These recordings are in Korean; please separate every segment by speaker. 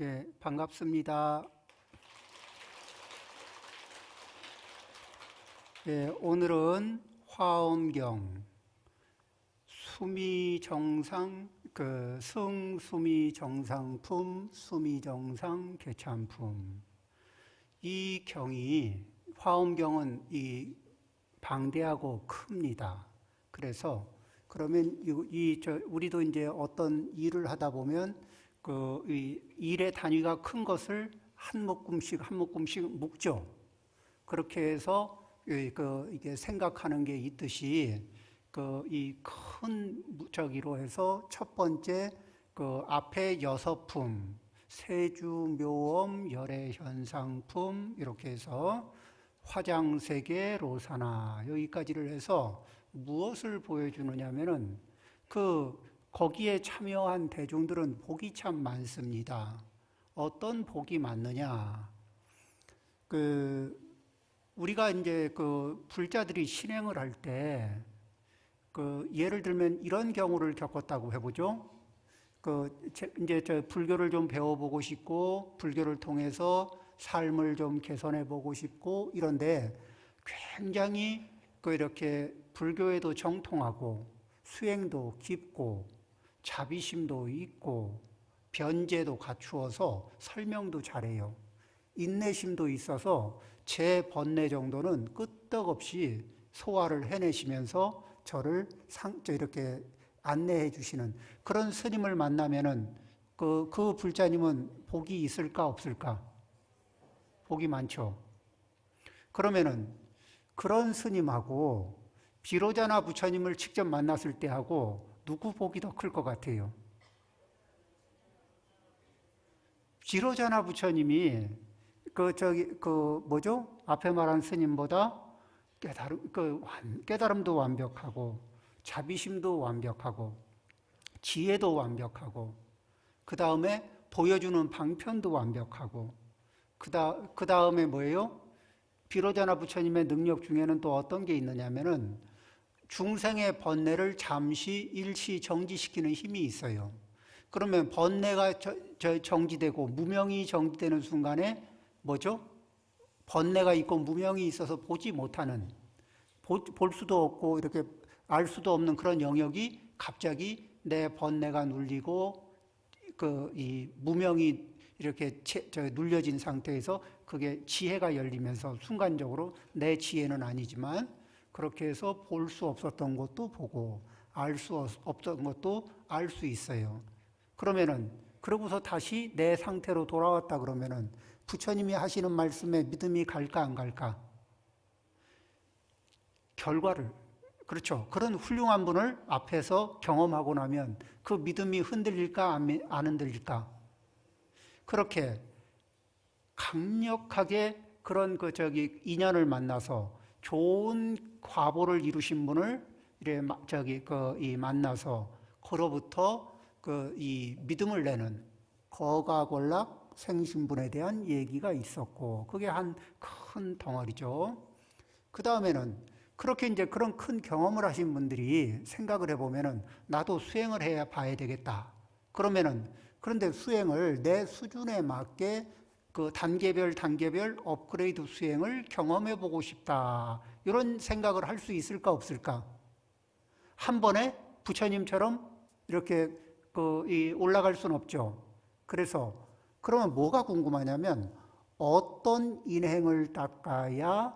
Speaker 1: 예, 반갑습니다. 예, 오늘은 화엄경, 수미정상, 승수미정상품, 수미정상 개참품. 이 경이, 화엄경은 방대하고 큽니다. 그래서, 그러면 우리도 이제 어떤 일을 하다 보면, 이 일의 단위가 큰 것을 한 묶음씩 묶죠. 그렇게 해서 이게 생각하는 게 있듯이 이 큰 저기로 해서 첫 번째 앞에 여섯품, 세주묘엄 열애현상품 이렇게 해서 화장세계 로사나 여기까지를 해서 무엇을 보여주느냐면은 거기에 참여한 대중들은 복이 참 많습니다. 어떤 복이 많느냐? 우리가 이제 불자들이 신행을 할 때, 예를 들면 이런 경우를 겪었다고 해보죠. 이제 불교를 좀 배워보고 싶고, 불교를 통해서 삶을 좀 개선해 보고 싶고, 이런데 굉장히 이렇게 불교에도 정통하고, 수행도 깊고, 자비심도 있고, 변제도 갖추어서 설명도 잘해요. 인내심도 있어서 제 번뇌 정도는 끄떡없이 소화를 해내시면서 저를 이렇게 안내해 주시는 그런 스님을 만나면은 그 불자님은 복이 있을까 없을까? 복이 많죠. 그러면은 그런 스님하고 비로자나 부처님을 직접 만났을 때하고 누구 복이 더 클 것 같아요? 비로자나 부처님이 뭐죠? 앞에 말한 스님보다 깨달음도 완벽하고, 자비심도 완벽하고, 지혜도 완벽하고, 그 다음에 보여주는 방편도 완벽하고, 그 다음에 뭐예요? 비로자나 부처님의 능력 중에는 또 어떤 게 있느냐면은 중생의 번뇌를 잠시 일시 정지시키는 힘이 있어요. 그러면 번뇌가 정지되고 무명이 정지되는 순간에 뭐죠? 번뇌가 있고 무명이 있어서 보지 못하는, 볼 수도 없고 이렇게 알 수도 없는 그런 영역이 갑자기 내 번뇌가 눌리고 이 무명이 이렇게 눌려진 상태에서 그게 지혜가 열리면서 순간적으로 내 지혜는 아니지만 그렇게 해서 볼 수 없었던 것도 보고 알 수 없던 것도 알 수 있어요. 그러고서 다시 내 상태로 돌아왔다 그러면은 부처님이 하시는 말씀에 믿음이 갈까 안 갈까? 결과를, 그렇죠. 그런 훌륭한 분을 앞에서 경험하고 나면 그 믿음이 흔들릴까 안 흔들릴까? 그렇게 강력하게 그런 인연을 만나서 좋은 과보를 이루신 분을 만나서 그로부터 이 믿음을 내는 거가골락 생신분에 대한 얘기가 있었고, 그게 한 큰 덩어리죠. 그 다음에는 그렇게 이제 그런 큰 경험을 하신 분들이 생각을 해보면은 나도 수행을 해 봐야 되겠다. 그런데 수행을 내 수준에 맞게 단계별 업그레이드 수행을 경험해 보고 싶다. 이런 생각을 할 수 있을까 없을까? 한 번에 부처님처럼 이렇게 올라갈 수는 없죠. 그러면 뭐가 궁금하냐면 어떤 인행을 닦아야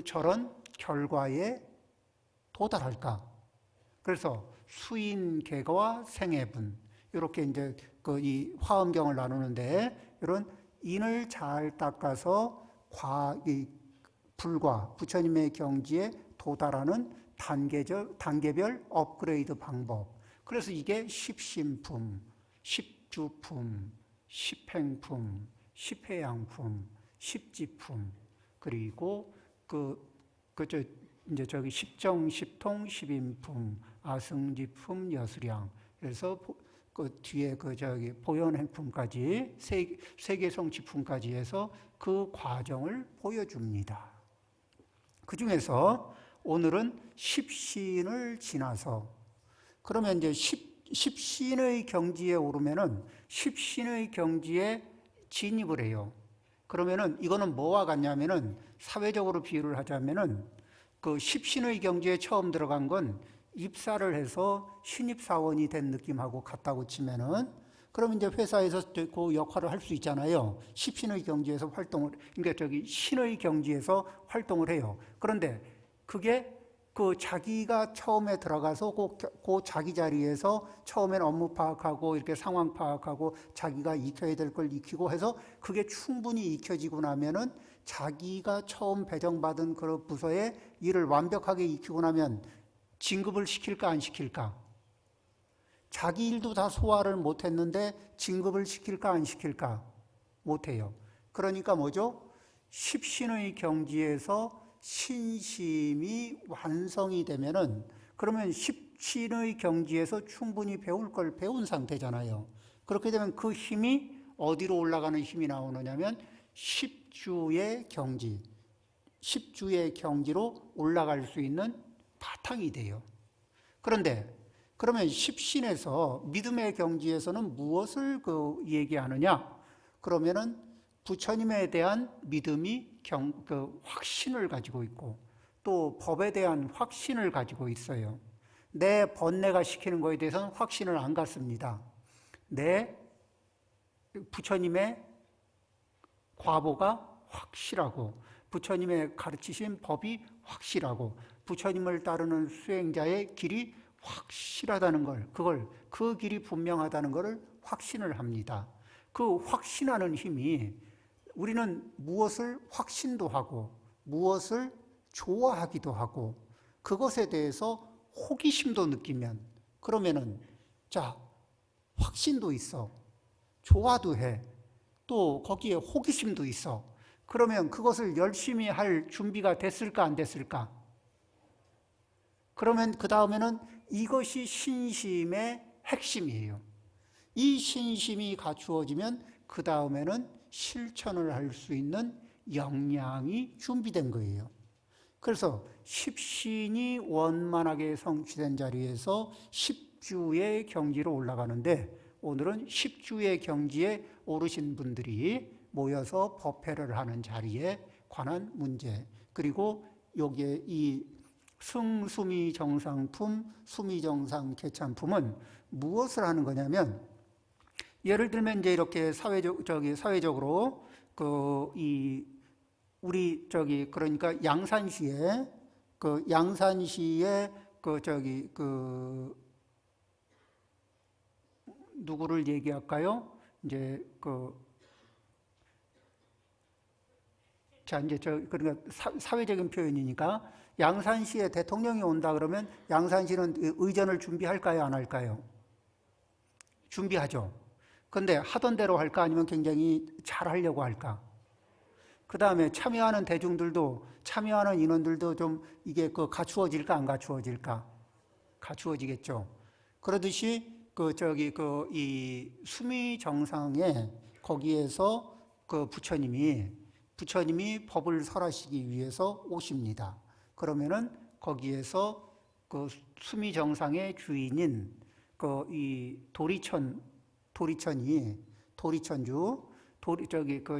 Speaker 1: 저런 결과에 도달할까? 그래서 수인계와 생애분 이렇게 이제 이 화엄경을 나누는데 이런 인을 잘 닦아서 불과 부처님의 경지에 도달하는 단계별 업그레이드 방법. 그래서 이게 십신품, 십주품, 십행품, 십회양품, 십지품, 그리고 이제 십정, 십통, 십인품, 아승지품, 여수량. 그래서 뒤에 보현행품까지 세계성지품까지 해서 그 과정을 보여줍니다. 그 중에서 오늘은 십신을 지나서 그러면 이제 십신의 경지에 오르면은 십신의 경지에 진입을 해요. 그러면은 이거는 뭐와 같냐면은 사회적으로 비유를 하자면은 그 십신의 경지에 처음 들어간 건 입사를 해서 신입사원이 된 느낌하고 같다고 치면은 그러면 이제 회사에서 그 역할을 할 수 있잖아요. 십신의 경지에서 활동을, 그러니까 저기 신의 경지에서 활동을 해요. 그런데 그게 그 자기가 처음에 들어가서 그 자기 자리에서 처음엔 업무 파악하고 이렇게 상황 파악하고 자기가 익혀야 될 걸 익히고 해서 그게 충분히 익혀지고 나면은 자기가 처음 배정받은 그 부서의 일을 완벽하게 익히고 나면 진급을 시킬까 안 시킬까? 자기 일도 다 소화를 못했는데 진급을 시킬까 안 시킬까? 못해요. 그러니까 뭐죠? 십신의 경지에서 신심이 완성이 되면은 그러면 십신의 경지에서 충분히 배울 걸 배운 상태잖아요. 그렇게 되면 그 힘이 어디로 올라가는 힘이 나오느냐면 십주의 경지, 십주의 경지로 올라갈 수 있는 바탕이 돼요. 그런데 그러면 십신에서 믿음의 경지에서는 무엇을 얘기하느냐? 그러면은 부처님에 대한 믿음이 확신을 가지고 있고 또 법에 대한 확신을 가지고 있어요. 내 번뇌가 시키는 것에 대해서는 확신을 안 갖습니다. 내 부처님의 과보가 확실하고 부처님의 가르치신 법이 확실하고 부처님을 따르는 수행자의 길이 확실하다는 걸, 그 길이 분명하다는 것을 확신을 합니다. 그 확신하는 힘이 우리는 무엇을 확신도 하고 무엇을 좋아하기도 하고 그것에 대해서 호기심도 느끼면 그러면은 자, 확신도 있어. 좋아도 해. 또 거기에 호기심도 있어. 그러면 그것을 열심히 할 준비가 됐을까 안 됐을까? 그러면 그 다음에는 이것이 신심의 핵심이에요. 이 신심이 갖추어지면 그 다음에는 실천을 할 수 있는 역량이 준비된 거예요. 그래서 십신이 원만하게 성취된 자리에서 십주의 경지로 올라가는데 오늘은 십주의 경지에 오르신 분들이 모여서 법회를 하는 자리에 관한 문제, 그리고 여기에 이 승수미정상품, 수미정상 개찬품은 무엇을 하는 거냐면, 예를 들면 이제 이렇게 사회적으로 그러니까 양산시에 누구를 얘기할까요? 이제 그러니까 사회적인 표현이니까 양산시에 대통령이 온다 그러면 양산시는 의전을 준비할까요? 안 할까요? 준비하죠. 그런데 하던 대로 할까? 아니면 굉장히 잘 하려고 할까? 그 다음에 참여하는 인원들도 좀 이게 갖추어질까? 안 갖추어질까? 갖추어지겠죠. 그러듯이 이 수미 정상에 거기에서 부처님이 법을 설하시기 위해서 오십니다. 그러면은 거기에서 수미 정상의 주인인 이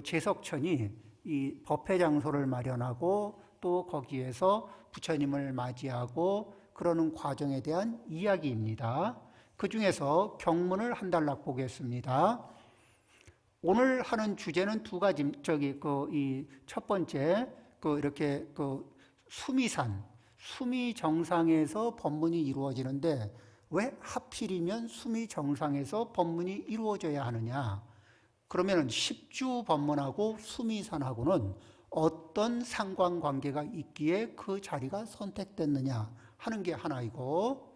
Speaker 1: 제석천이 이 법회 장소를 마련하고 또 거기에서 부처님을 맞이하고 그러는 과정에 대한 이야기입니다. 그 중에서 경문을 한 단락 보겠습니다. 오늘 하는 주제는 두 가지. 이 첫 번째 이렇게 수미 정상에서 법문이 이루어지는데 왜 하필이면 수미 정상에서 법문이 이루어져야 하느냐? 그러면 십주 법문하고 수미산하고는 어떤 상관관계가 있기에 그 자리가 선택됐느냐 하는 게 하나이고,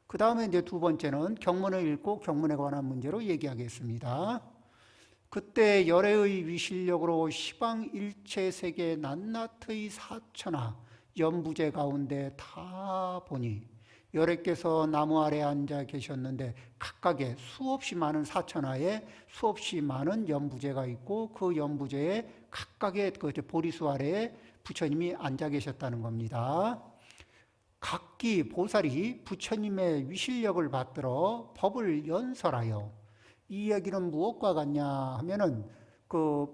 Speaker 1: 그 다음에 이제 두 번째는 경문을 읽고 경문에 관한 문제로 얘기하겠습니다. 그때 열애의 위실력으로 시방 일체 세계 낱낱의 사천하 연부제 가운데 다 보니 열애께서 나무 아래 앉아 계셨는데 각각의 수없이 많은 사천하에 수없이 많은 연부제가 있고 그 연부제에 각각의 보리수 아래에 부처님이 앉아 계셨다는 겁니다. 각기 보살이 부처님의 위실력을 받들어 법을 연설하여, 이 이야기는 무엇과 같냐 하면은 그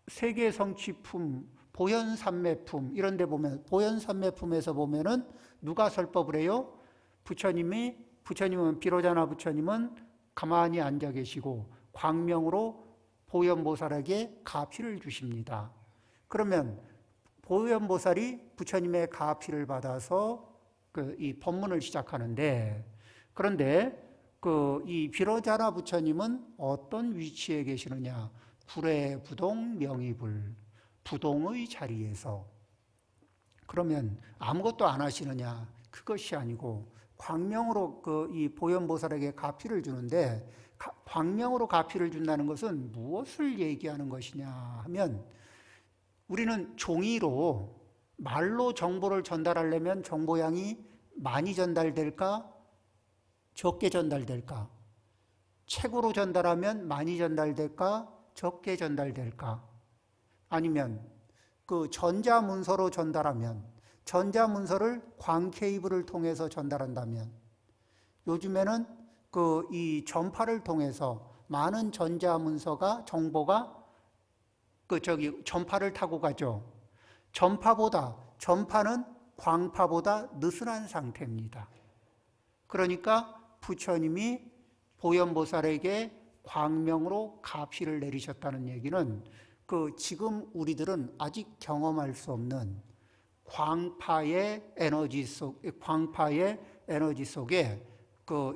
Speaker 1: 세계성취품, 보현삼매품 이런 데 보면, 보현삼매품에서 보면은 누가 설법을 해요? 부처님은 비로자나 부처님은 가만히 앉아 계시고 광명으로 보현보살에게 가피를 주십니다. 그러면 보현보살이 부처님의 가피를 받아서 이 법문을 시작하는데, 그런데 이 비로자나 부처님은 어떤 위치에 계시느냐? 구례 부동 명의불, 부동의 자리에서. 그러면 아무것도 안 하시느냐? 그것이 아니고 광명으로 이 보현보살에게 가피를 주는데, 광명으로 가피를 준다는 것은 무엇을 얘기하는 것이냐 하면, 우리는 종이로 말로 정보를 전달하려면 정보량이 많이 전달될까? 적게 전달될까? 책으로 전달하면 많이 전달될까? 적게 전달될까? 아니면 그 전자문서로 전달하면, 전자문서를 광 케이블을 통해서 전달한다면, 요즘에는 이 전파를 통해서 많은 전자문서가, 정보가 전파를 타고 가죠. 전파는 광파보다 느슨한 상태입니다. 그러니까 부처님이 보현보살에게 광명으로 가피를 내리셨다는 얘기는 지금 우리들은 아직 경험할 수 없는 광파의 에너지 속에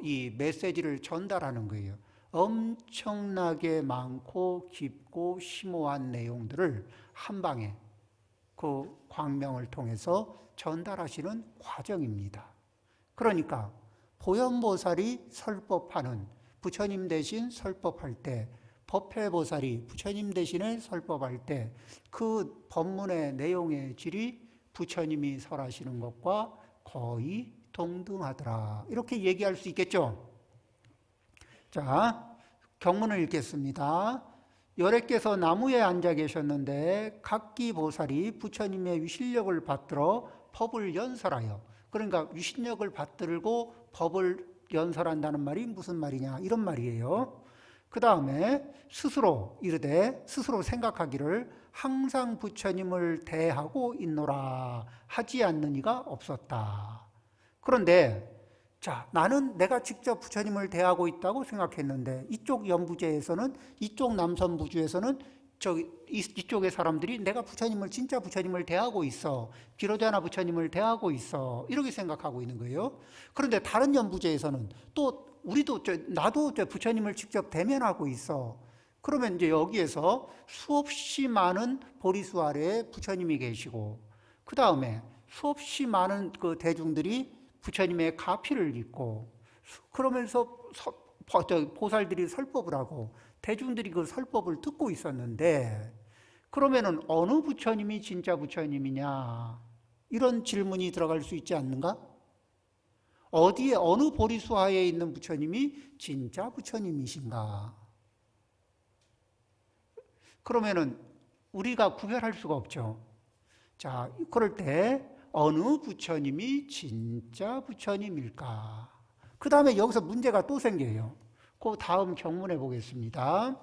Speaker 1: 이 메시지를 전달하는 거예요. 엄청나게 많고 깊고 심오한 내용들을 한 방에 그 광명을 통해서 전달하시는 과정입니다. 그러니까 보현보살이 설법하는, 부처님 대신 설법할 때, 법회보살이 부처님 대신에 설법할 때 그 법문의 내용의 질이 부처님이 설하시는 것과 거의 동등하더라, 이렇게 얘기할 수 있겠죠. 자, 경문을 읽겠습니다. 열애께서 나무에 앉아 계셨는데 각기 보살이 부처님의 위실력을 받들어 법을 연설하여, 그러니까 위실력을 받들고 법을 연설한다는 말이 무슨 말이냐, 이런 말이에요. 그 다음에 스스로 이르되, 스스로 생각하기를 항상 부처님을 대하고 있노라 하지 않는 이가 없었다. 그런데 자, 나는 내가 직접 부처님을 대하고 있다고 생각했는데, 이쪽 연부제에서는, 이쪽 남선부주에서는 이쪽의 사람들이 내가 진짜 부처님을 대하고 있어, 비로자나 부처님을 대하고 있어, 이렇게 생각하고 있는 거예요. 그런데 다른 연부제에서는 또 나도 부처님을 직접 대면하고 있어. 그러면 이제 여기에서 수없이 많은 보리수 아래에 부처님이 계시고, 그 다음에 수없이 많은 그 대중들이 부처님의 가피를 입고, 그러면서 보살들이 설법을 하고 대중들이 그 설법을 듣고 있었는데, 그러면은 어느 부처님이 진짜 부처님이냐, 이런 질문이 들어갈 수 있지 않는가? 어느 보리수하에 있는 부처님이 진짜 부처님이신가? 그러면은 우리가 구별할 수가 없죠. 자, 그럴 때 어느 부처님이 진짜 부처님일까? 그 다음에 여기서 문제가 또 생겨요. 그 다음 경문해 보겠습니다.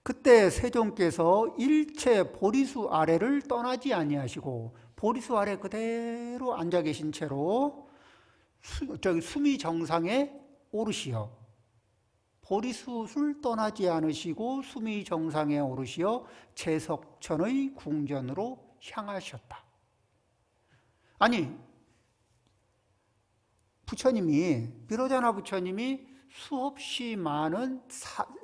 Speaker 1: 그때 세종께서 일체 보리수 아래를 떠나지 아니하시고, 보리수 아래 그대로 앉아 계신 채로 수미 정상에 오르시어, 보리수를 떠나지 않으시고 수미 정상에 오르시어 제석천의 궁전으로 향하셨다. 아니, 비로자나 부처님이 수없이 많은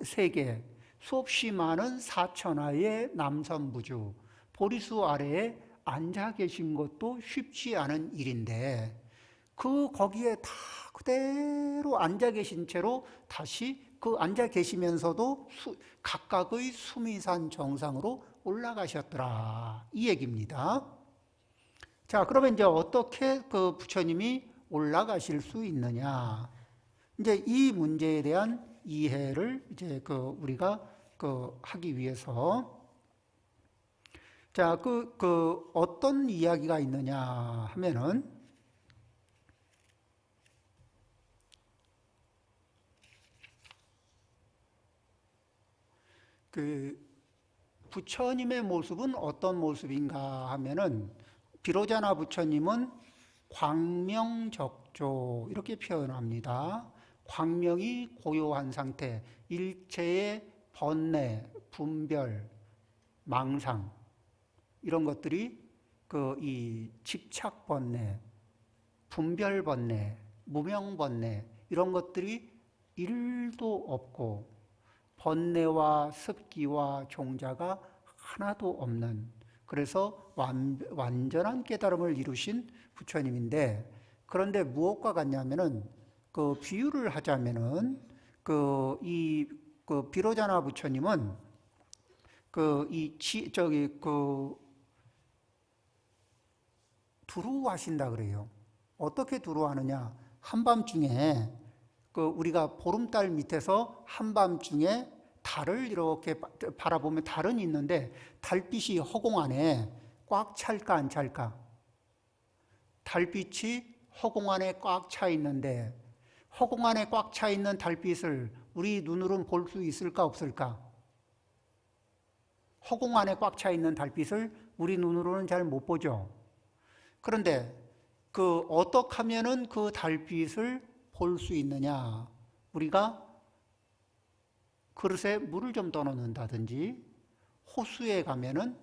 Speaker 1: 세계, 수없이 많은 사천하의 남선부주, 보리수 아래에 앉아 계신 것도 쉽지 않은 일인데, 거기에 다 그대로 앉아 계신 채로 다시 앉아 계시면서도 각각의 수미산 정상으로 올라가셨더라, 이 얘기입니다. 자, 그러면 이제 어떻게 부처님이 올라가실 수 있느냐? 이제 이 문제에 대한 이해를 이제 우리가 하기 위해서, 자, 어떤 이야기가 있느냐 하면은, 그 부처님의 모습은 어떤 모습인가 하면은 비로자나 부처님은 광명적조 이렇게 표현합니다. 광명이 고요한 상태, 일체의 번뇌, 분별, 망상 이런 것들이 그 이 집착 번뇌, 분별 번뇌, 무명 번뇌 이런 것들이 일도 없고 번뇌와 습기와 종자가 하나도 없는, 그래서 완전한 깨달음을 이루신 부처님인데, 그런데 무엇과 같냐면은 그 비유를 하자면은 그 비로자나 부처님은 두루하신다 그래요. 어떻게 두루하느냐? 한밤중에 우리가 보름달 밑에서 한밤중에 달을 이렇게 바라보면 달은 있는데 달빛이 허공 안에 꽉 찰까 안 찰까? 달빛이 허공 안에 꽉 차 있는데 허공 안에 꽉 차 있는 달빛을 우리 눈으로는 볼 수 있을까 없을까? 허공 안에 꽉 차 있는 달빛을 우리 눈으로는 잘 못 보죠. 그런데 어떻게 하면은 그 달빛을 볼 수 있느냐? 우리가 그릇에 물을 좀 떠놓는다든지 호수에 가면은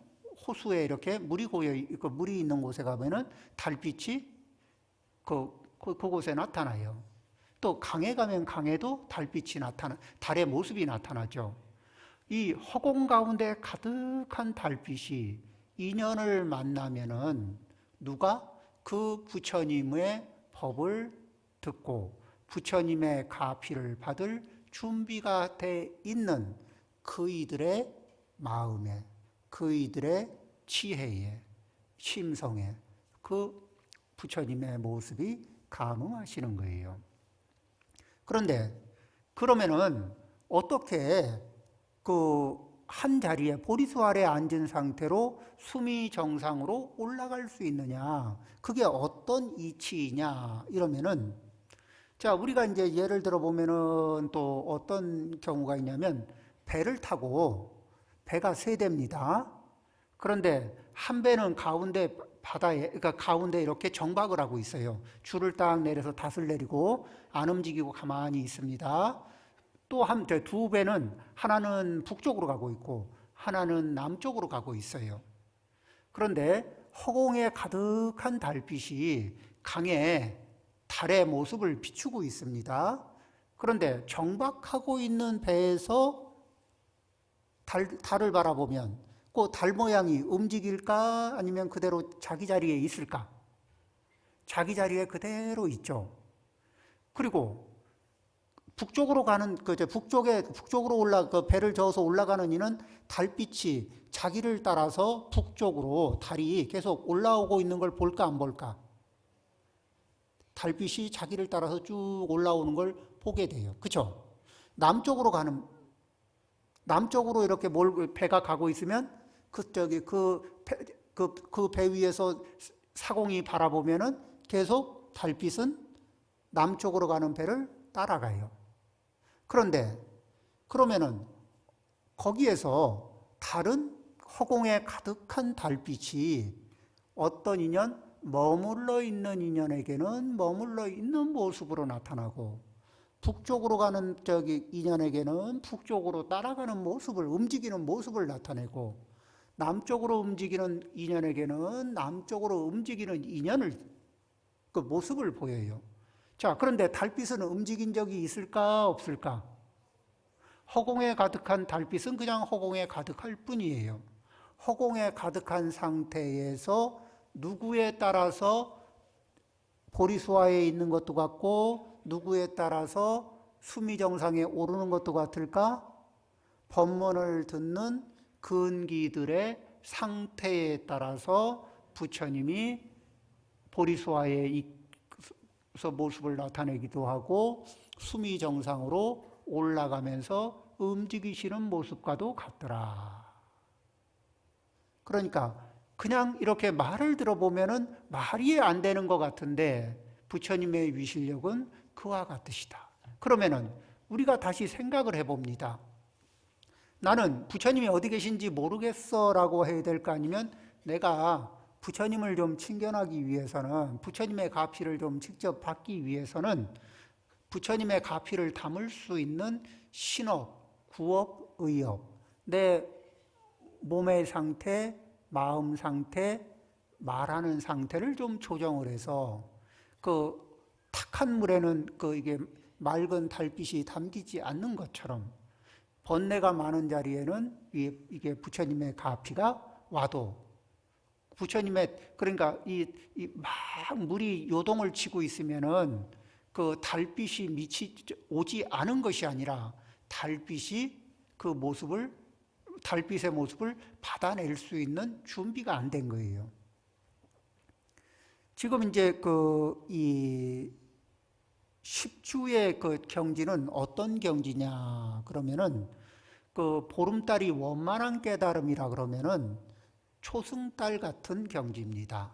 Speaker 1: 호수에 이렇게 물이 물이 있는 곳에 가면은 달빛이 그곳에 나타나요. 또 강에 가면 강에도 달빛이 달의 모습이 나타나죠. 이 허공 가운데 가득한 달빛이 인연을 만나면은 누가 그 부처님의 법을 듣고 부처님의 가피를 받을 준비가 돼 있는 그이들의 마음에, 그이들의 지혜에, 심성에 그 부처님의 모습이 감응하시는 거예요. 그런데 그러면은 어떻게 한 자리에 보리수 아래 앉은 상태로 수미 정상으로 올라갈 수 있느냐? 그게 어떤 이치이냐? 이러면은 자, 우리가 이제 예를 들어 보면은 또 어떤 경우가 있냐면 배를 타고 배가 세 대입니다. 그런데 한 배는 가운데 바다에, 그러니까 가운데 이렇게 정박을 하고 있어요. 줄을 딱 내려서 닷을 내리고 안 움직이고 가만히 있습니다. 또 두 배는 하나는 북쪽으로 가고 있고 하나는 남쪽으로 가고 있어요. 그런데 허공에 가득한 달빛이 강에 달의 모습을 비추고 있습니다. 그런데 정박하고 있는 배에서 달을 바라보면 그 달 모양이 움직일까 아니면 그대로 자기 자리에 있을까? 자기 자리에 그대로 있죠. 그리고 북쪽으로 가는 북쪽으로 배를 저어서 올라가는 이는 달빛이 자기를 따라서 북쪽으로 달이 계속 올라오고 있는 걸 볼까 안 볼까? 달빛이 자기를 따라서 쭉 올라오는 걸 보게 돼요. 그렇죠? 남쪽으로 이렇게 배가 가고 있으면 그 배 위에서 사공이 바라보면은 계속 달빛은 남쪽으로 가는 배를 따라가요. 그러면은 거기에서 다른 허공에 가득한 달빛이 어떤 인연, 머물러 있는 인연에게는 머물러 있는 모습으로 나타나고 북쪽으로 가는 인연에게는 북쪽으로 따라가는 모습을, 움직이는 모습을 나타내고 남쪽으로 움직이는 인연에게는 남쪽으로 움직이는 인연을, 그 모습을 보여요. 자, 그런데 달빛은 움직인 적이 있을까 없을까? 허공에 가득한 달빛은 그냥 허공에 가득할 뿐이에요. 허공에 가득한 상태에서 누구에 따라서 보리수화에 있는 것도 같고 누구에 따라서 수미정상에 오르는 것도 같을까? 법문을 듣는 근기들의 상태에 따라서 부처님이 보리수화에 모습을 나타내기도 하고 수미정상으로 올라가면서 움직이시는 모습과도 같더라. 그러니까 그냥 이렇게 말을 들어보면은 말이 안 되는 것 같은데 부처님의 위실력은 그와 같으시다. 그러면은 우리가 다시 생각을 해봅니다. 나는 부처님이 어디 계신지 모르겠어라고 해야 될까, 아니면 내가 부처님을 좀 친견하기 위해서는, 부처님의 가피를 좀 직접 받기 위해서는 부처님의 가피를 담을 수 있는 신업, 구업, 의업, 내 몸의 상태, 마음 상태, 말하는 상태를 좀 조정을 해서 그 탁한 물에는 이게 맑은 달빛이 담기지 않는 것처럼 번뇌가 많은 자리에는 이게 부처님의 가피가 와도 부처님의, 그러니까 막 물이 요동을 치고 있으면은 그 달빛이 오지 않은 것이 아니라 달빛이 달빛의 모습을 받아낼 수 있는 준비가 안 된 거예요. 지금 이제 이 10주의 그 경지는 어떤 경지냐 그러면은 보름달이 원만한 깨달음이라 그러면은 초승달 같은 경지입니다.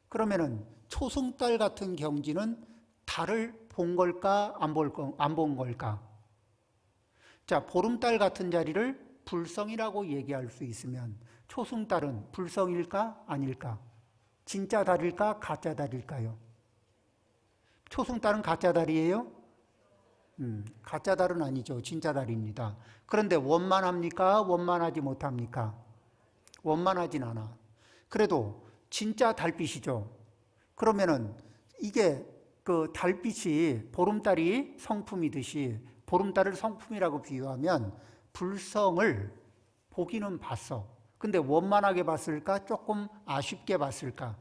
Speaker 1: 그러면은 초승달 같은 경지는 달을 본 걸까 안 본 걸까? 자, 보름달 같은 자리를 불성이라고 얘기할 수 있으면 초승달은 불성일까 아닐까? 진짜 달일까 가짜 달일까요? 초승달은 가짜 달이에요? 가짜 달은 아니죠. 진짜 달입니다. 그런데 원만합니까? 원만하지 못합니까? 원만하진 않아. 그래도 진짜 달빛이죠. 그러면은 이게 그 달빛이 보름달이 성품이듯이 보름달을 성품이라고 비유하면 불성을 보기는 봤어. 근데 원만하게 봤을까? 조금 아쉽게 봤을까?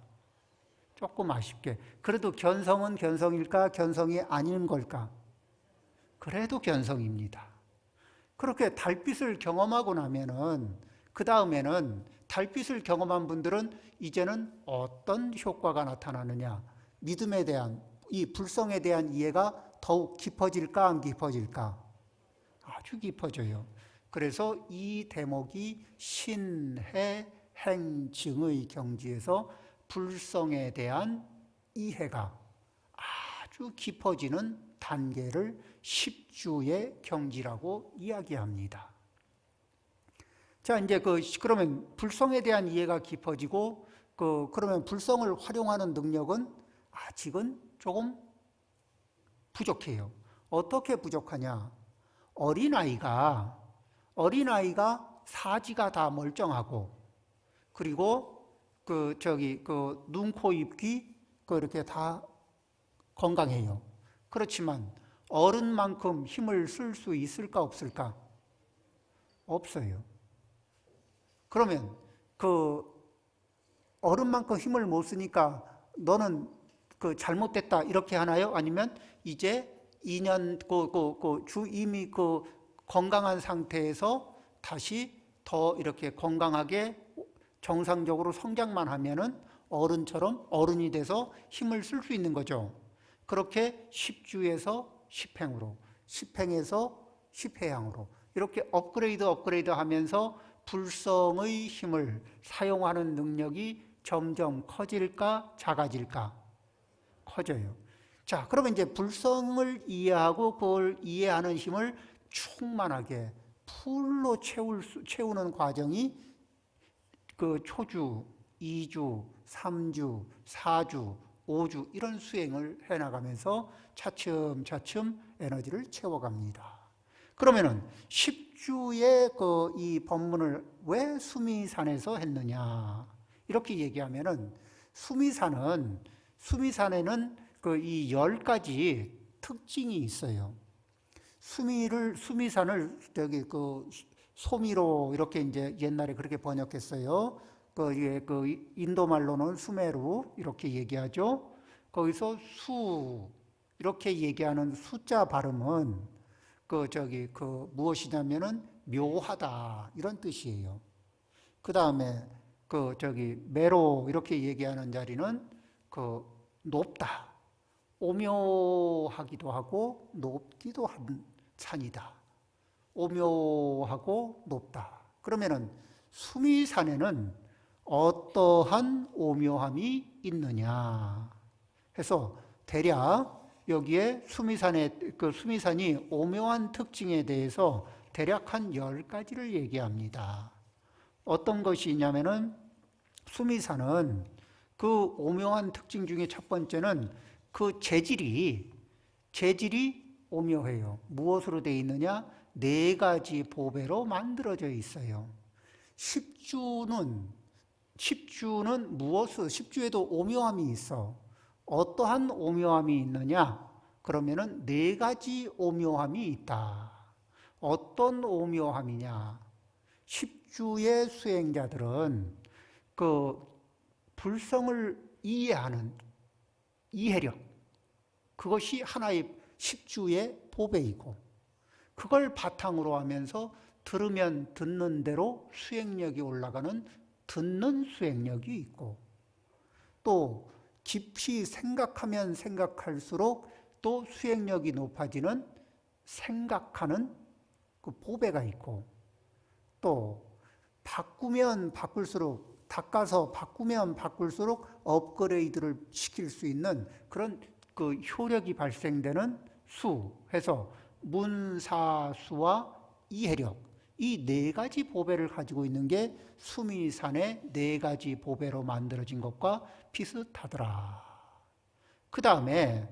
Speaker 1: 조금 아쉽게. 그래도 견성은 견성일까? 견성이 아닌 걸까? 그래도 견성입니다. 그렇게 달빛을 경험하고 나면은 그 다음에는 달빛을 경험한 분들은 이제는 어떤 효과가 나타나느냐? 믿음에 대한, 이 불성에 대한 이해가 더욱 깊어질까 안 깊어질까? 아주 깊어져요. 그래서 이 대목이 신해 행증의 경지에서 불성에 대한 이해가 아주 깊어지는 단계를 10주의 경지라고 이야기합니다. 자, 이제 그러면 불성에 대한 이해가 깊어지고 그러면 불성을 활용하는 능력은 아직은 조금 부족해요. 어떻게 부족하냐? 어린아이가 사지가 다 멀쩡하고 그리고 눈, 코, 입, 귀 이렇게 다 건강해요. 그렇지만 어른만큼 힘을 쓸 수 있을까 없을까? 없어요. 그러면 어른만큼 힘을 못 쓰니까 너는 잘못됐다 이렇게 하나요? 아니면 이제 2년 이미 건강한 상태에서 다시 더 이렇게 건강하게 정상적으로 성장만 하면은 어른이 돼서 힘을 쓸 수 있는 거죠. 그렇게 10주에서 10행으로, 10행에서 10회양으로 이렇게 업그레이드 하면서 불성의 힘을 사용하는 능력이 점점 커질까 작아질까? 커져요. 자, 그러면 이제 불성을 이해하고 그걸 이해하는 힘을 충만하게 풀로 채우는 과정이 초주, 2주, 3주, 4주, 5주 이런 수행을 해나가면서 차츰차츰 에너지를 채워갑니다. 그러면은 10주의 이 법문을 왜 수미산에서 했느냐? 이렇게 얘기하면은 수미산에는 이 10가지 특징이 있어요. 수미산을 소미로 이렇게 이제 옛날에 그렇게 번역했어요. 인도 말로는 수메루 이렇게 얘기하죠. 거기서 이렇게 얘기하는 숫자 발음은 무엇이냐면은 묘하다 이런 뜻이에요. 그 다음에 메로 이렇게 얘기하는 자리는 높다, 오묘하기도 하고 높기도 한 산이다. 오묘하고 높다. 그러면은 수미산에는 어떠한 오묘함이 있느냐 해서 대략 여기에 수미산이 오묘한 특징에 대해서 대략 한 10가지를 얘기합니다. 어떤 것이 있냐면은 수미사는 그 오묘한 특징 중에 첫 번째는 그 재질이 오묘해요. 무엇으로 되어 있느냐? 4가지 보배로 만들어져 있어요. 십주는 무엇을, 십주에도 오묘함이 있어. 어떠한 오묘함이 있느냐? 그러면은 4가지 오묘함이 있다. 어떤 오묘함이냐? 십주의 수행자들은 그 불성을 이해하는 이해력, 그것이 하나의 십주의 보배이고, 그걸 바탕으로 하면서 들으면 듣는 대로 수행력이 올라가는 듣는 수행력이 있고, 또 깊이 생각하면 생각할수록 또 수행력이 높아지는 생각하는 그 보배가 있고, 또 바꾸면 바꿀수록, 닦아서 바꾸면 바꿀수록 업그레이드를 시킬 수 있는 그런 그 효력이 발생되는 수 해서 문사수와 이해력, 이 4가지 보배를 가지고 있는 게 수미산의 4가지 보배로 만들어진 것과 비슷하더라. 그 다음에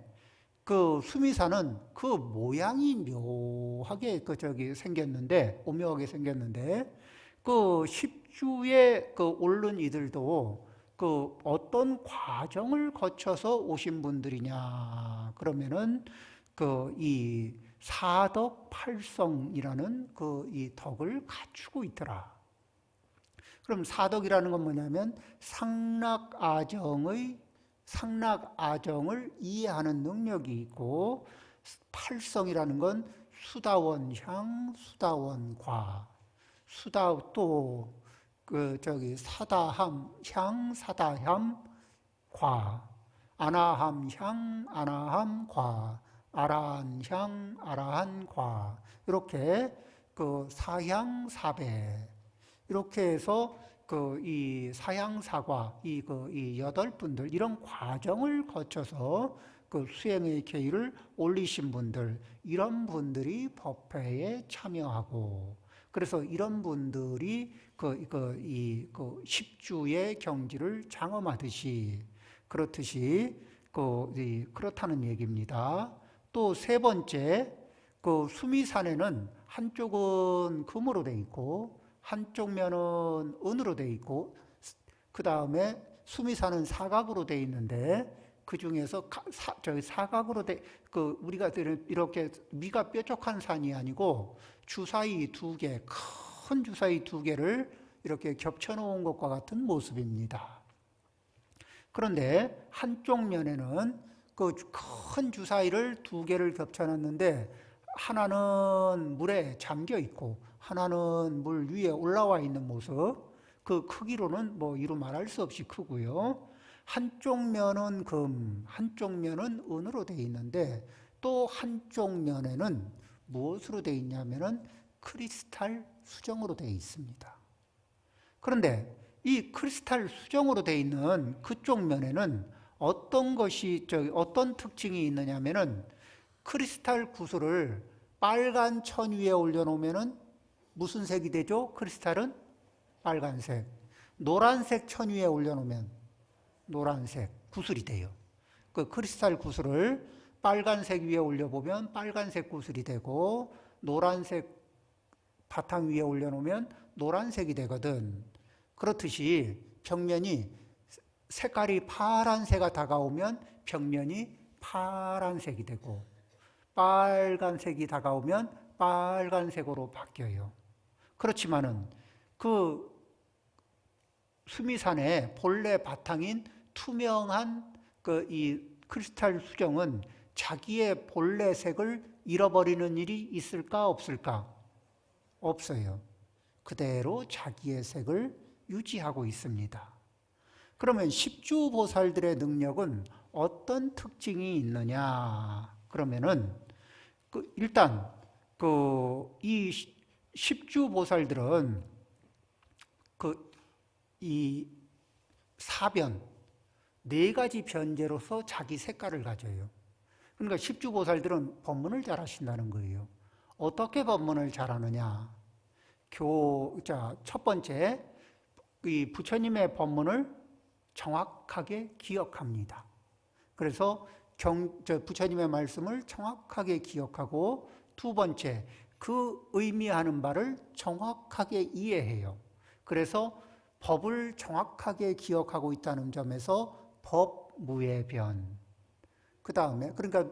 Speaker 1: 그 수미산은 그 모양이 묘하게 생겼는데, 오묘하게 생겼는데, 그 십주에 그 오른 이들도 그 어떤 과정을 거쳐서 오신 분들이냐? 그러면은 그 이 사덕 팔성이라는 그 이 덕을 갖추고 있더라. 그럼 사덕이라는 건 뭐냐면 상락아정을 이해하는 능력이 있고, 팔성이라는 건 수다원향, 수다원과, 사다함향, 사다함과, 아나함향, 아나함과, 아라한향, 아라한과, 이렇게 그 사향사배, 이렇게 해서 그 이 사향사과, 이 8분들, 이런 과정을 거쳐서 그 수행의 계율을 올리신 분들, 이런 분들이 법회에 참여하고, 그래서 이런 분들이 그 십주의 경지를 장엄하듯이, 그렇다는 얘기입니다. 또 세 번째, 그 수미산에는 한쪽은 금으로 되어 있고, 한쪽 면은 은으로 되어 있고, 그 다음에 수미산은 사각으로 되어 있는데, 그 중에서 사각으로 우리가 이렇게 위가 뾰족한 산이 아니고 주사위 2개, 큰 주사위 2개를 이렇게 겹쳐 놓은 것과 같은 모습입니다. 그런데 한쪽 면에는 그 큰 주사위를 2개를 겹쳐 놨는데, 하나는 물에 잠겨 있고 하나는 물 위에 올라와 있는 모습, 그 크기로는 뭐 이루 말할 수 없이 크고요. 한쪽 면은 금, 한쪽 면은 은으로 되어 있는데, 또 한쪽 면에는 무엇으로 되어 있냐면은 크리스탈 수정으로 되어 있습니다. 그런데 이 크리스탈 수정으로 되어 있는 그쪽 면에는 어떤 특징이 있느냐면은, 크리스탈 구슬을 빨간 천 위에 올려놓으면은 무슨 색이 되죠? 크리스탈은 빨간색. 노란색 천 위에 올려놓으면 노란색 구슬이 돼요. 그 크리스탈 구슬을 빨간색 위에 올려보면 빨간색 구슬이 되고, 노란색 바탕 위에 올려놓으면 노란색이 되거든. 그렇듯이 벽면이 색깔이 파란색이 다가오면 벽면이 파란색이 되고, 빨간색이 다가오면 빨간색으로 바뀌어요. 그렇지만은 그 수미산의 본래 바탕인 투명한 그 이 크리스탈 수정은 자기의 본래 색을 잃어버리는 일이 있을까 없을까? 없어요. 그대로 자기의 색을 유지하고 있습니다. 그러면 십주보살들의 능력은 어떤 특징이 있느냐? 그러면은 일단 이 십주보살들은 이 사변, 4가지 변제로서 자기 색깔을 가져요. 그러니까 십주보살들은 법문을 잘 하신다는 거예요. 어떻게 법문을 잘하느냐? 첫 번째, 이 부처님의 법문을 정확하게 기억합니다. 그래서 부처님의 말씀을 정확하게 기억하고, 두 번째, 그 의미하는 바를 정확하게 이해해요. 그래서 법을 정확하게 기억하고 있다는 점에서 법무외변. 그 다음에, 그러니까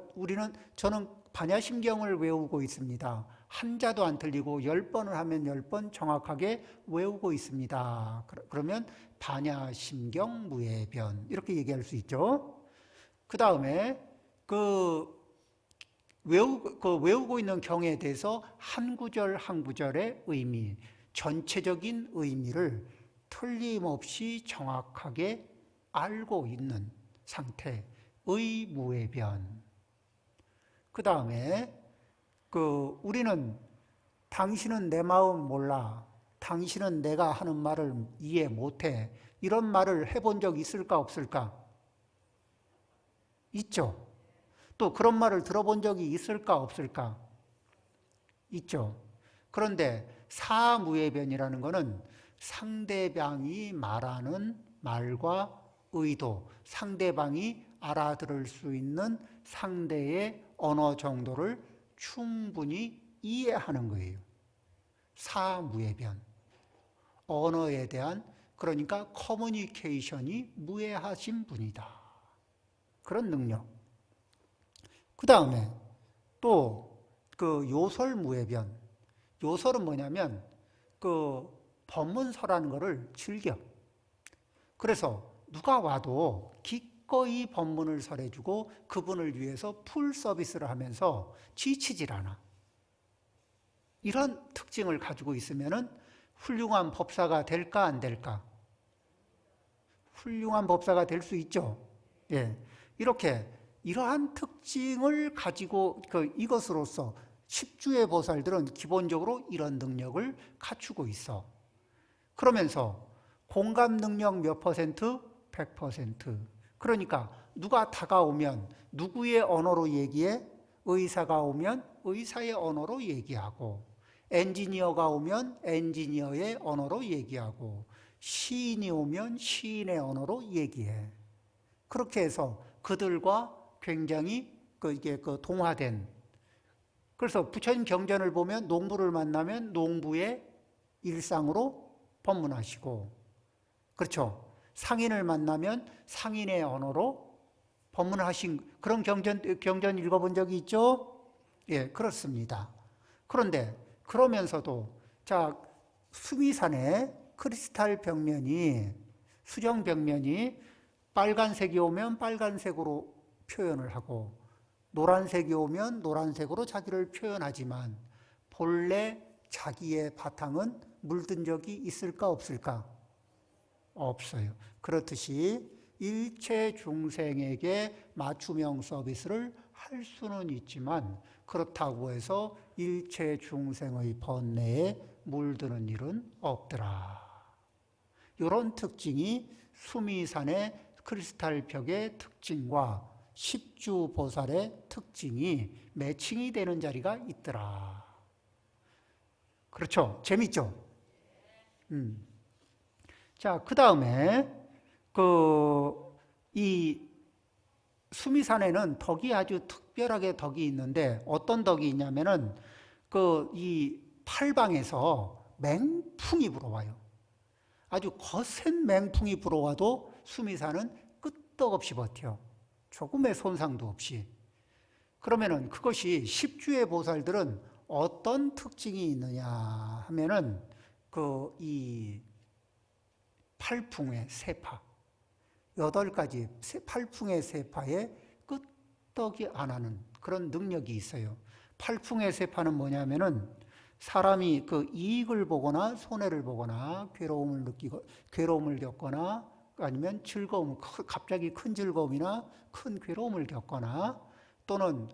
Speaker 1: 저는 반야심경을 외우고 있습니다. 한자도 안 틀리고 10번을 하면 10번 정확하게 외우고 있습니다. 그러면 반야심경 무외변 이렇게 얘기할 수 있죠. 그 다음에 외우고 있는 경에 대해서 한 구절 한 구절의 의미, 전체적인 의미를 틀림없이 정확하게 알고 있는 상태의 무외변. 그 다음에 우리는 당신은 내 마음 몰라, 당신은 내가 하는 말을 이해 못해, 이런 말을 해본 적 있을까 없을까? 있죠. 또 그런 말을 들어본 적이 있을까 없을까? 있죠. 그런데 사무외변이라는 것은 상대방이 말하는 말과 의도, 상대방이 알아들을 수 있는 상대의 언어 정도를 충분히 이해하는 거예요. 사무외변. 언어에 대한, 그러니까 커뮤니케이션이 무해하신 분이다. 그런 능력. 그 다음에 또 요설무외변. 요설은 뭐냐면 법문서라는 것을 즐겨. 그래서 누가 와도 기꺼이 법문을 설해주고 그분을 위해서 풀 서비스를 하면서 지치질 않아. 이런 특징을 가지고 있으면은 훌륭한 법사가 될까 안 될까? 훌륭한 법사가 될 수 있죠. 예, 이러한 특징을 가지고 이것으로서 십주의 보살들은 기본적으로 이런 능력을 갖추고 있어. 그러면서 공감 능력 몇 퍼센트? 100%. 그러니까 누가 다가오면 누구의 언어로 얘기해? 의사가 오면 의사의 언어로 얘기하고, 엔지니어가 오면 엔지니어의 언어로 얘기하고, 시인이 오면 시인의 언어로 얘기해. 그렇게 해서 그들과 굉장히 동화된. 그래서 부처님 경전을 보면 농부를 만나면 농부의 일상으로 법문하시고, 그렇죠. 상인을 만나면 상인의 언어로 법문하신 그런 경전 읽어본 적이 있죠? 예, 그렇습니다. 그런데 그러면서도 수미산의 크리스탈 벽면이, 수정 벽면이 빨간색이 오면 빨간색으로 표현을 하고, 노란색이 오면 노란색으로 자기를 표현하지만 본래 자기의 바탕은 물든 적이 있을까 없을까? 없어요. 그렇듯이 일체 중생에게 맞춤형 서비스를 할 수는 있지만, 그렇다고 해서 일체 중생의 번뇌에 물드는 일은 없더라. 이런 특징이 수미산의 크리스탈 벽의 특징과 십주보살의 특징이 매칭이 되는 자리가 있더라. 그렇죠? 재밌죠? 자, 그 다음에 이 수미산에는 덕이 아주 특별하게 덕이 있는데, 어떤 덕이 있냐면은 이 팔방에서 맹풍이 불어와요. 아주 거센 맹풍이 불어와도 수미산은 끄떡없이 버텨. 조금의 손상도 없이. 그러면은 그것이 십주의 보살들은 어떤 특징이 있느냐 하면은 이 팔풍의 세파, 8가지 팔풍의 세파에 끄떡이 안 하는 그런 능력이 있어요. 팔풍의 세파는 뭐냐면은 사람이 이익을 보거나 손해를 보거나 괴로움을 겪거나, 아니면 갑자기 큰 즐거움이나 큰 괴로움을 겪거나, 또는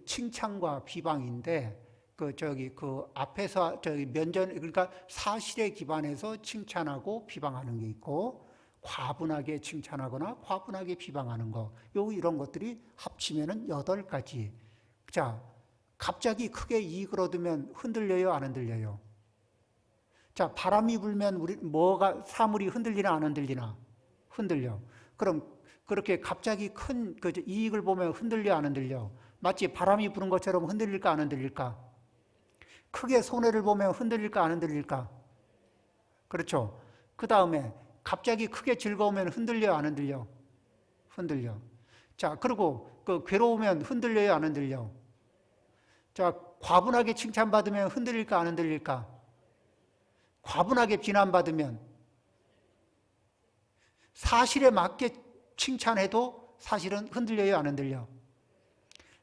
Speaker 1: 칭찬과 비방인데, 앞에서 그러니까 사실에 기반해서 칭찬하고 비방하는 게 있고, 과분하게 칭찬하거나 과분하게 비방하는 거, 이런 것들이 합치면은 8가지. 자, 갑자기 크게 이익을 얻으면 흔들려요, 안 흔들려요? 자, 바람이 불면 사물이 흔들리나 안 흔들리나? 흔들려. 그럼 그렇게 갑자기 큰 이익을 보면 흔들려, 안 흔들려? 마치 바람이 부는 것처럼 흔들릴까, 안 흔들릴까? 크게 손해를 보면 흔들릴까, 안 흔들릴까? 그렇죠. 그 다음에 갑자기 크게 즐거우면 흔들려, 안 흔들려? 흔들려. 자, 그리고 괴로우면 흔들려요, 안 흔들려? 자, 과분하게 칭찬받으면 흔들릴까, 안 흔들릴까? 과분하게 비난받으면, 사실에 맞게 칭찬해도 사실은 흔들려요, 안 흔들려?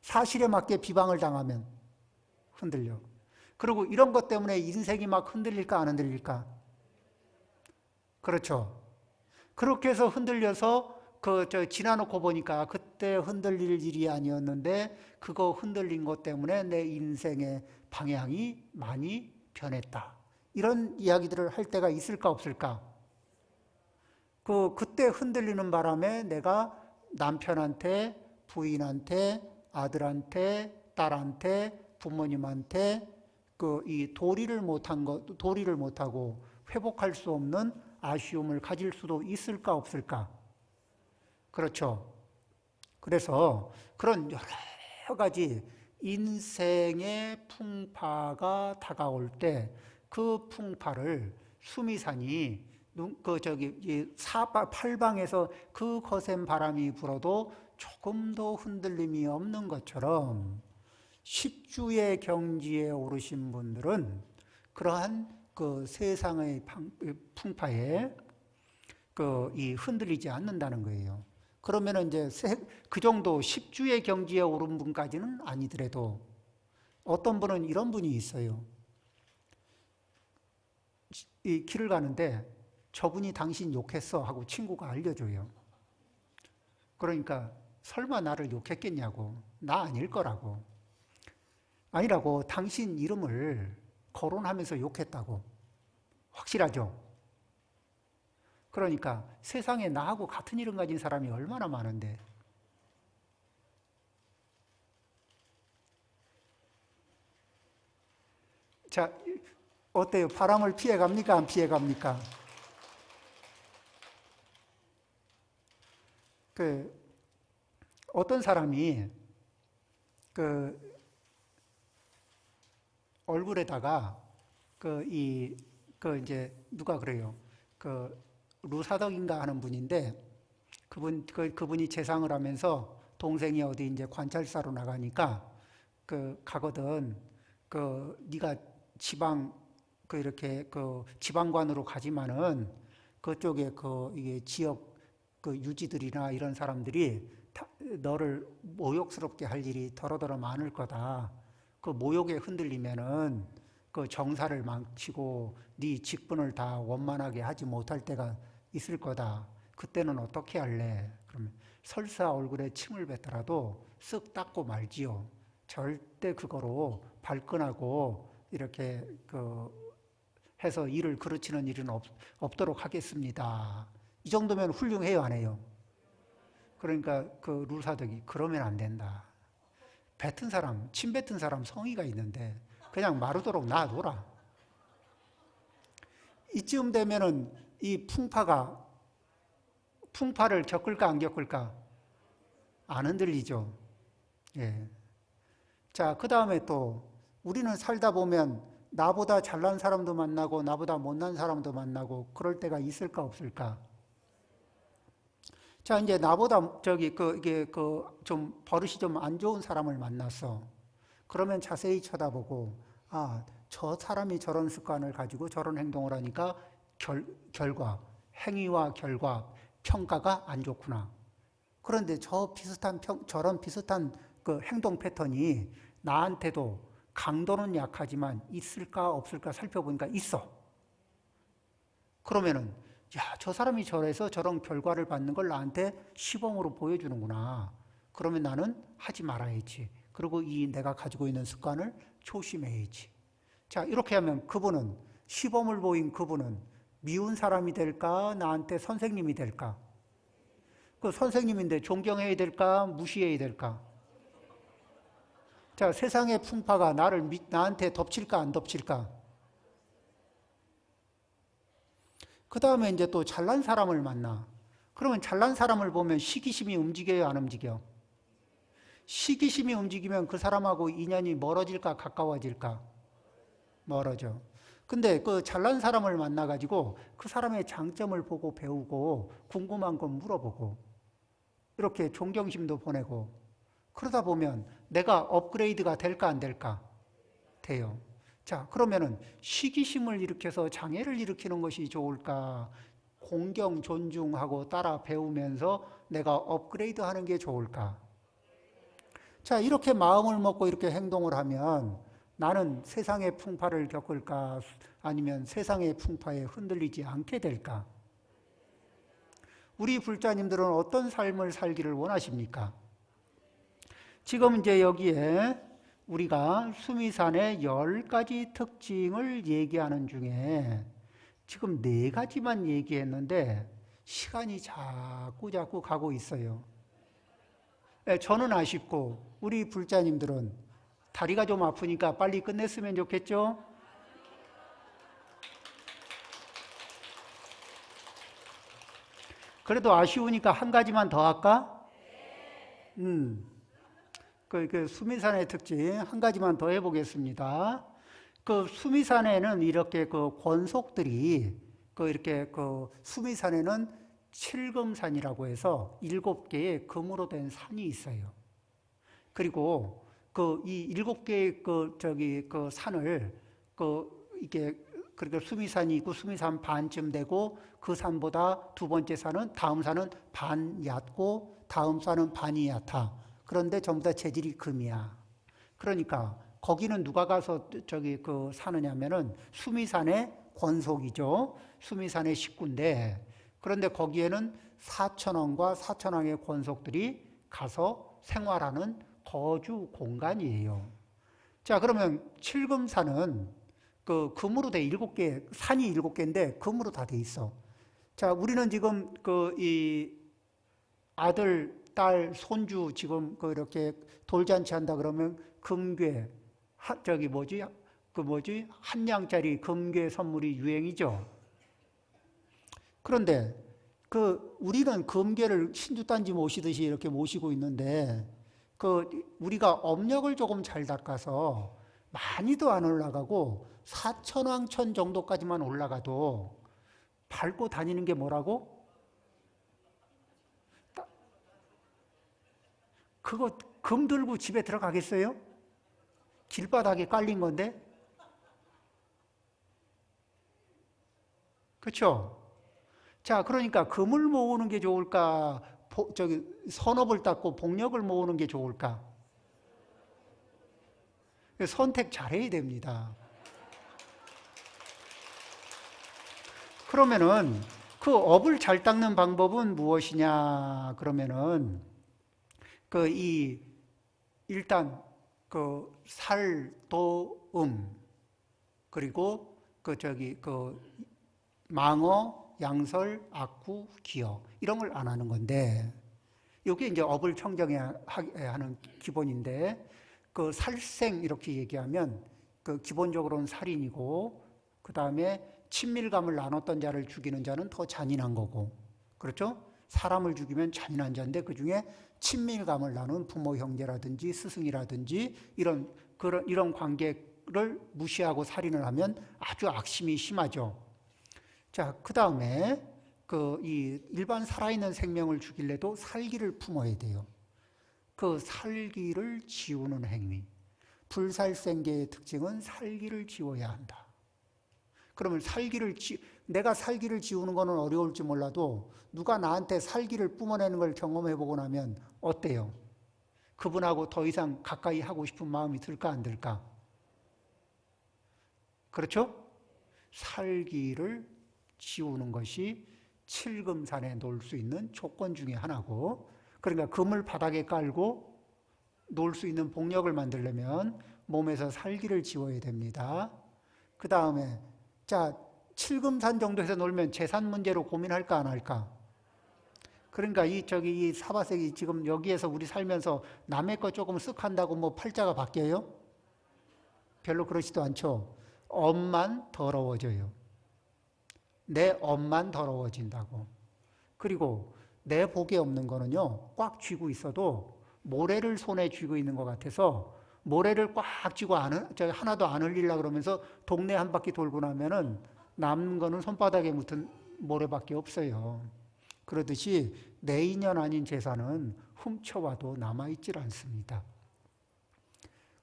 Speaker 1: 사실에 맞게 비방을 당하면 흔들려. 그리고 이런 것 때문에 인생이 막 흔들릴까, 안 흔들릴까? 그렇죠. 그렇게 해서 흔들려서 지나놓고 보니까 그때 흔들릴 일이 아니었는데 그거 흔들린 것 때문에 내 인생의 방향이 많이 변했다. 이런 이야기들을 할 때가 있을까 없을까? 그때 흔들리는 바람에 내가 남편한테, 부인한테, 아들한테, 딸한테, 부모님한테 이 도리를 못하고 회복할 수 없는 아쉬움을 가질 수도 있을까 없을까? 그렇죠. 그래서 그런 여러 가지 인생의 풍파가 다가올 때 그 풍파를 수미산이 팔방에서 그 거센 바람이 불어도 조금도 흔들림이 없는 것처럼 십주의 경지에 오르신 분들은 그러한 세상의 풍파에 이 흔들리지 않는다는 거예요. 그러면 이제 그 정도 십주의 경지에 오른 분까지는 아니더라도 어떤 분은 이런 분이 있어요. 이 길을 가는데 저분이 당신 욕했어 하고 친구가 알려줘요. 그러니까 설마 나를 욕했겠냐고. 나 아닐 거라고. 아니라고. 당신 이름을 거론하면서 욕했다고. 확실하죠? 그러니까 세상에 나하고 같은 이름 가진 사람이 얼마나 많은데. 자, 어때요? 바람을 피해 갑니까? 안 피해 갑니까? 어떤 사람이 얼굴에다가 이제 누가 그래요? 루사덕인가 하는 분인데 그분이 재상을 하면서 동생이 어디 이제 관찰사로 나가니까 가거든. 네가 지방 이렇게 지방관으로 가지만은 그쪽에 이게 지역 유지들이나 이런 사람들이 너를 모욕스럽게 할 일이 더러더러 많을 거다. 그 모욕에 흔들리면은 정사를 망치고 네 직분을 다 원만하게 하지 못할 때가 있을 거다. 그때는 어떻게 할래? 그러면 설사 얼굴에 침을 뱉더라도 쓱 닦고 말지요. 절대 그거로 발끈하고 이렇게 해서 일을 그르치는 일은 없도록 하겠습니다. 이 정도면 훌륭해요, 안 해요? 그러니까 루사덕이 그러면 안 된다. 침 뱉은 사람 성의가 있는데 그냥 마르도록 놔둬라. 이쯤 되면은 이 풍파를 겪을까 안 겪을까? 안 흔들리죠. 예. 자, 그 다음에 또 우리는 살다 보면 나보다 잘난 사람도 만나고 나보다 못난 사람도 만나고 그럴 때가 있을까 없을까? 자, 이제 나보다 이게 좀 버릇이 좀 안 좋은 사람을 만났어. 그러면 자세히 쳐다보고, 아, 저 사람이 저런 습관을 가지고 저런 행동을 하니까 행위와 결과, 평가가 안 좋구나. 그런데 저런 비슷한 행동 패턴이 나한테도 강도는 약하지만 있을까 없을까 살펴보니까 있어. 그러면은 저 사람이 저래서 저런 결과를 받는 걸 나한테 시범으로 보여주는구나. 그러면 나는 하지 말아야지. 그리고 내가 가지고 있는 습관을 조심해야지. 자, 이렇게 하면 시범을 보인 그분은 미운 사람이 될까? 나한테 선생님이 될까? 선생님인데 존경해야 될까? 무시해야 될까? 자, 세상의 풍파가 나한테 덮칠까 안 덮칠까? 그 다음에 이제 또 잘난 사람을 만나. 그러면 잘난 사람을 보면 시기심이 움직여요, 안 움직여? 시기심이 움직이면 그 사람하고 인연이 멀어질까, 가까워질까? 멀어져. 근데 그 잘난 사람을 만나가지고 그 사람의 장점을 보고 배우고 궁금한 건 물어보고 이렇게 존경심도 보내고 그러다 보면 내가 업그레이드가 될까 안 될까? 돼요. 자, 그러면은 시기심을 일으켜서 장애를 일으키는 것이 좋을까? 공경, 존중하고 따라 배우면서 내가 업그레이드 하는 게 좋을까? 자, 이렇게 마음을 먹고 이렇게 행동을 하면 나는 세상의 풍파를 겪을까? 아니면 세상의 풍파에 흔들리지 않게 될까? 우리 불자님들은 어떤 삶을 살기를 원하십니까? 지금 이제 여기에 우리가 수미산의 10가지 특징을 얘기하는 중에 지금 4가지만 얘기했는데 시간이 자꾸 가고 있어요. 저는 아쉽고 우리 불자님들은 다리가 좀 아프니까 빨리 끝냈으면 좋겠죠? 그래도 아쉬우니까 한 가지만 더 할까? 그 수미산의 특징 한 가지만 더 해보겠습니다. 그 수미산에는 이렇게 그 권속들이 이렇게 수미산에는 칠금산이라고 해서 7개의 금으로 된 산이 있어요. 그리고 이 7개의 산을 이게 그러니까 수미산이 있고 수미산 반쯤 되고 그 산보다 두 번째 산은 다음 산은 반 얕고 다음 산은 반이 얕아. 그런데 전부 다 재질이 금이야. 그러니까 거기는 누가 가서 사느냐면은 수미산의 권속이죠. 수미산의 식구인데 그런데 거기에는 사천왕과 사천왕의 권속들이 가서 생활하는 거주 공간이에요. 자, 그러면 칠금산은 금으로 돼 7개, 산이 7개인데 금으로 다 돼 있어. 자, 우리는 지금 이 아들, 딸, 손주 지금 이렇게 돌잔치 한다 그러면 금괴, 한 양짜리 금괴 선물이 유행이죠. 그런데 우리는 금괴를 신주단지 모시듯이 이렇게 모시고 있는데 우리가 업력을 조금 잘 닦아서 많이도 안 올라가고 사천왕천 정도까지만 올라가도 밟고 다니는 게 뭐라고? 그거 금 들고 집에 들어가겠어요? 길바닥에 깔린 건데? 그렇죠? 자, 그러니까 금을 모으는 게 좋을까? 선업을 닦고 복력을 모으는 게 좋을까? 선택 잘해야 됩니다. 그러면은 그 업을 잘 닦는 방법은 무엇이냐? 그러면은 일단 살도음 그리고 망어, 양설, 악구, 기어 이런 걸 안 하는 건데 이게 이제 업을 청정해야 하는 기본인데 살생 이렇게 얘기하면 기본적으로는 살인이고 그 다음에 친밀감을 나눴던 자를 죽이는 자는 더 잔인한 거고 그렇죠? 사람을 죽이면 잔인한 자인데 그 중에 친밀감을 나눈 부모 형제라든지 스승이라든지 이런 관계를 무시하고 살인을 하면 아주 악심이 심하죠. 자, 그 다음에 이 일반 살아있는 생명을 죽이려도 살기를 품어야 돼요. 그 살기를 지우는 행위. 불살생계의 특징은 살기를 지워야 한다. 그러면 내가 살기를 지우는 거는 어려울지 몰라도 누가 나한테 살기를 뿜어내는 걸 경험해보고 나면 어때요? 그분하고 더 이상 가까이 하고 싶은 마음이 들까 안 들까? 그렇죠? 살기를 지우는 것이 칠금산에 놓을 수 있는 조건 중에 하나고 그러니까 금을 바닥에 깔고 놓을 수 있는 복력을 만들려면 몸에서 살기를 지워야 됩니다. 그 다음에 자, 칠금산 정도에서 놀면 재산 문제로 고민할까 안 할까? 그러니까 이 사바색이 지금 여기에서 우리 살면서 남의 거 조금 쓱 한다고 뭐 팔자가 바뀌어요? 별로 그렇지도 않죠. 업만 더러워져요. 내 업만 더러워진다고. 그리고 내 복에 없는 거는요, 꽉 쥐고 있어도 모래를 손에 쥐고 있는 것 같아서 모래를 꽉 쥐고 하나도 안 흘리려고 그러면서 동네 한 바퀴 돌고 나면은 남는 거는 손바닥에 묻은 모래밖에 없어요. 그러듯이 내 인연 아닌 재산은 훔쳐와도 남아있질 않습니다.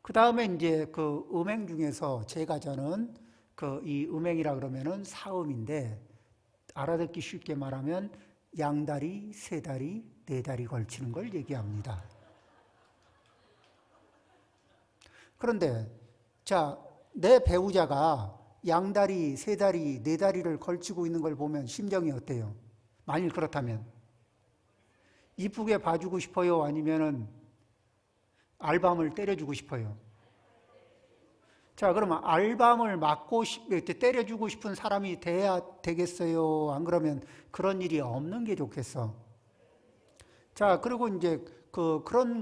Speaker 1: 그 다음에 이제 그 음행 중에서 제가 저는 이 음행이라 그러면은 사음인데 알아듣기 쉽게 말하면 양다리, 세다리, 네다리 걸치는 걸 얘기합니다. 그런데 자, 내 배우자가 양다리, 세다리, 네다리를 걸치고 있는 걸 보면 심정이 어때요? 만일 그렇다면 이쁘게 봐주고 싶어요? 아니면은 알밤을 때려주고 싶어요? 자, 그러면 알밤을 때려주고 싶은 사람이 돼야 되겠어요? 안 그러면 그런 일이 없는 게 좋겠어. 자, 그리고 이제 그런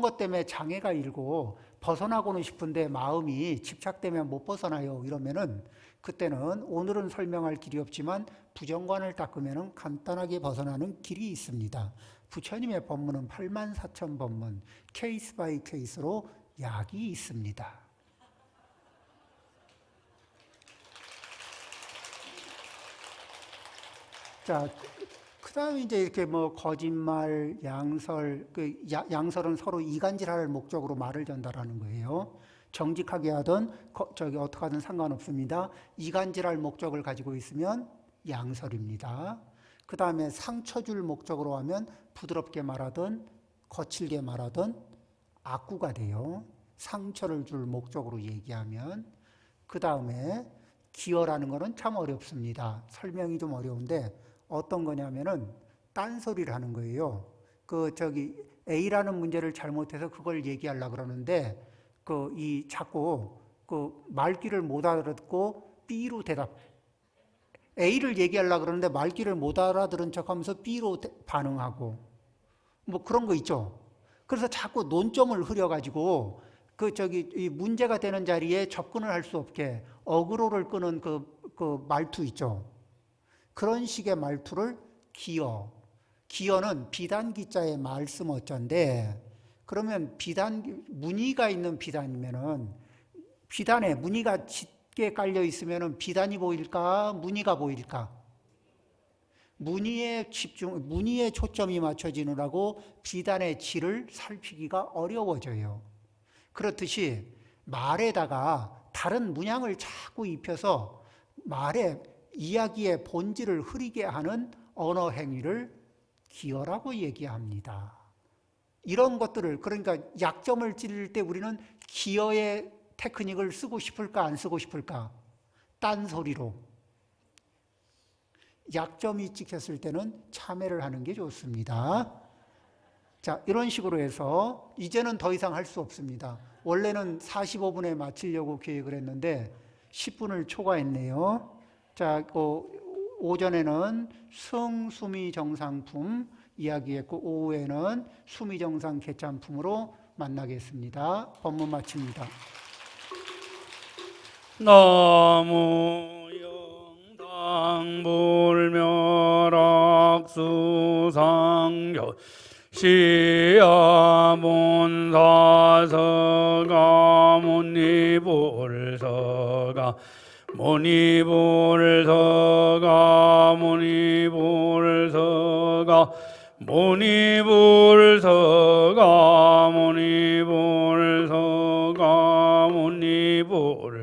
Speaker 1: 것 때문에 장애가 일고 벗어나고는 싶은데 마음이 집착되면 못 벗어나요. 이러면은 그때는 오늘은 설명할 길이 없지만 부정관을 닦으면 간단하게 벗어나는 길이 있습니다. 부처님의 법문은 84,000법문, 케이스 바이 케이스로 약이 있습니다. 자, 그 다음에 이제 이렇게 뭐 거짓말, 양설, 양설은 서로 이간질할 목적으로 말을 전달하는 거예요. 정직하게 하든 어떻게 하든 상관없습니다. 이간질할 목적을 가지고 있으면 양설입니다. 그 다음에 상처 줄 목적으로 하면 부드럽게 말하든 거칠게 말하든 악구가 돼요. 상처를 줄 목적으로 얘기하면. 그 다음에 기어라는 거는 참 어렵습니다. 설명이 좀 어려운데 어떤 거냐면은 딴소리를 하는 거예요. A라는 문제를 잘못해서 그걸 얘기하려고 그러는데 자꾸 말귀를 못 알아듣고 B로 A를 얘기하려고 그러는데 말귀를 못 알아들은 척 하면서 B로 반응하고 뭐 그런 거 있죠. 그래서 자꾸 논점을 흐려가지고 이 문제가 되는 자리에 접근을 할 수 없게 어그로를 끄는 그 말투 있죠. 그런 식의 말투를 기어는 비단기자의 말씀 어쩐데 그러면 무늬가 있는 비단이면은 비단에 무늬가 짙게 깔려 있으면은 비단이 보일까? 무늬가 보일까? 무늬에 초점이 맞춰지느라고 비단의 질을 살피기가 어려워져요. 그렇듯이 말에다가 다른 문양을 자꾸 입혀서 이야기의 본질을 흐리게 하는 언어 행위를 기어라고 얘기합니다. 이런 것들을 그러니까 약점을 찌를 때 우리는 기어의 테크닉을 쓰고 싶을까 안 쓰고 싶을까? 딴소리로. 약점이 찍혔을 때는 참회를 하는 게 좋습니다. 자, 이런 식으로 해서 이제는 더 이상 할 수 없습니다. 원래는 45분에 마치려고 계획을 했는데 10분을 초과했네요. 자, 오전에는 승수미정상품 이야기했고 오후에는 수미정상 개짬품으로 만나겠습니다. 법문 마칩니다.
Speaker 2: 나무 영당불멸악수상교 시야몬사서가 문이불서가 문이불서가 문이불서가 문이불서가 문이불서가 문이불서가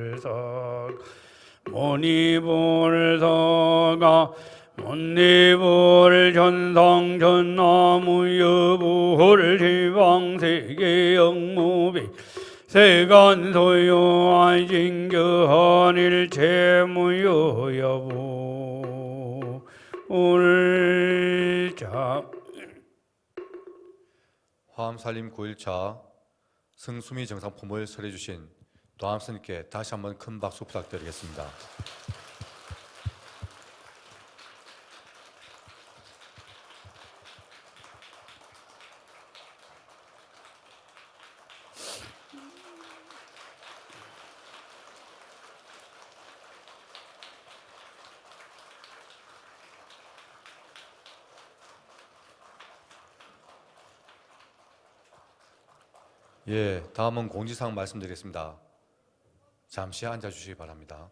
Speaker 2: 문이불서가 문이불 전상전나무여불 지방세계 영무비 세간소요 안진교한일체무요 여부울자
Speaker 3: 화암살림 9일차 승수미 정상품을 설해 주신 도암스님께 다시 한번 큰 박수 부탁드리겠습니다. 예, 다음은 공지사항 말씀드리겠습니다. 잠시 앉아주시기 바랍니다.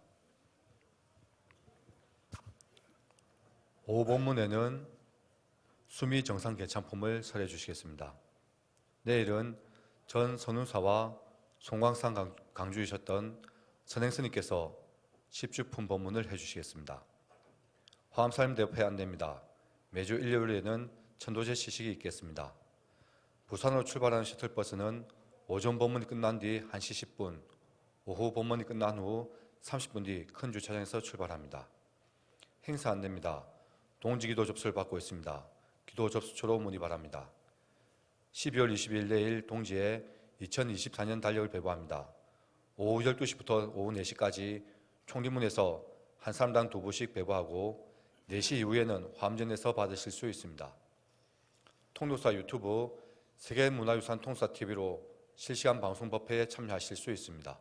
Speaker 3: 오후 본문에는 수미 정상 개창품을 설해 주시겠습니다. 내일은 전 선운사와 송광산 강주이셨던 선행스님께서 십주품 법문을 해주시겠습니다. 화엄살림대회 안내입니다. 매주 일요일에는 천도제 시식이 있겠습니다. 부산으로 출발하는 셔틀버스는 오전 법문이 끝난 뒤 1시 10분, 오후 법문이 끝난 후 30분 뒤 큰 주차장에서 출발합니다. 행사 안내입니다. 동지기도 접수를 받고 있습니다. 기도 접수처로 문의 바랍니다. 12월 22일 내일 동지에 2024년 달력을 배부합니다. 오후 12시부터 오후 4시까지 총리문에서 한 사람당 2부씩 배부하고 4시 이후에는 화엄전에서 받으실 수 있습니다. 통도사 유튜브 세계문화유산 통사TV로 실시간 방송 법회에 참여하실 수 있습니다.